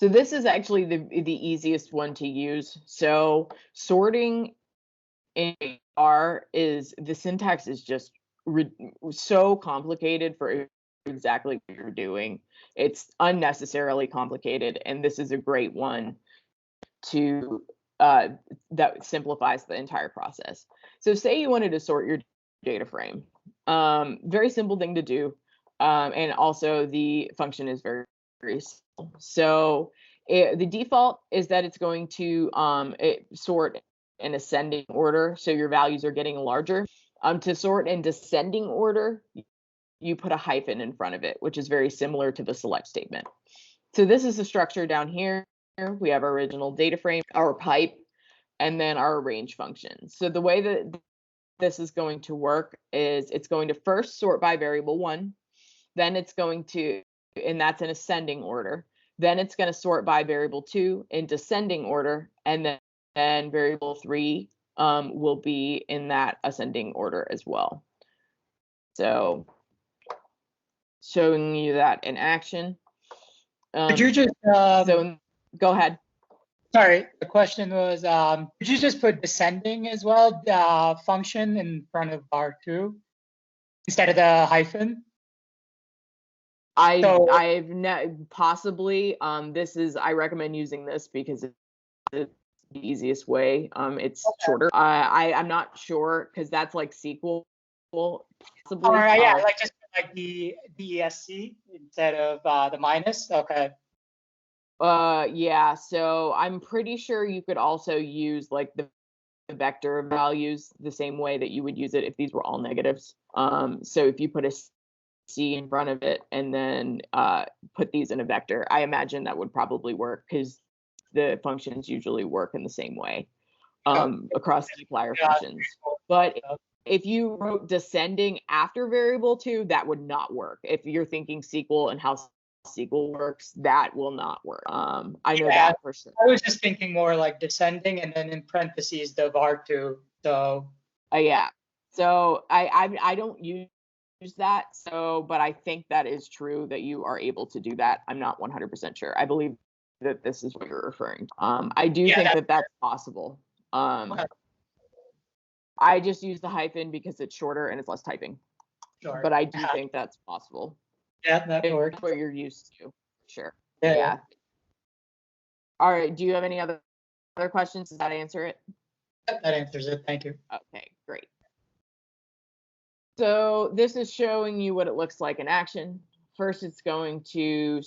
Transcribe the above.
So this is actually the easiest one to use. So sorting in R is the syntax is just so complicated for exactly what you're doing. It's unnecessarily complicated, and this is a great one to that simplifies the entire process. So say you wanted to sort your data frame. Very simple thing to do. And also the function is very, very simple. So the default is that it's going to sort in ascending order. So your values are getting larger. To sort in descending order, you put a hyphen in front of it, which is very similar to the select statement. So this is the structure down here. We have our original data frame, our pipe, and then our arrange function. So the way that this is going to work is it's going to first sort by variable 1, then it's going to, and that's in ascending order, then it's going to sort by variable 2 in descending order, and then variable 3 will be in that ascending order as well. So showing you that in action. Could you just so go ahead. Sorry, the question was, could you just put descending as well, function in front of bar2 instead of the hyphen? Possibly this is, I recommend using this because it's the easiest way. It's shorter. I'm not sure because that's like SQL. Possibly. All right, yeah, like just like the DESC instead of the minus. Okay. Yeah, so I'm pretty sure you could also use like the vector values the same way that you would use it if these were all negatives. So if you put a C in front of it and then put these in a vector, I imagine that would probably work because the functions usually work in the same way across dplyr functions. But if you wrote descending after variable 2, that would not work. If you're thinking SQL and how SQL works, that will not work. I know that for sure. I was just thinking more like descending and then in parentheses the var2. So yeah. So I don't use that. So, but I think that is true that you are able to do that. I'm not 100% sure. I believe that this is what you're referring to. I do think that that's possible. I just use the hyphen because it's shorter and it's less typing. Sure. But I do think that's possible. Yeah, that works. What you're used to. Sure. Yeah. Yeah. All right. Do you have any other questions? Does that answer it? That answers it. Thank you. Okay, great. So this is showing you what it looks like in action. First, it's going to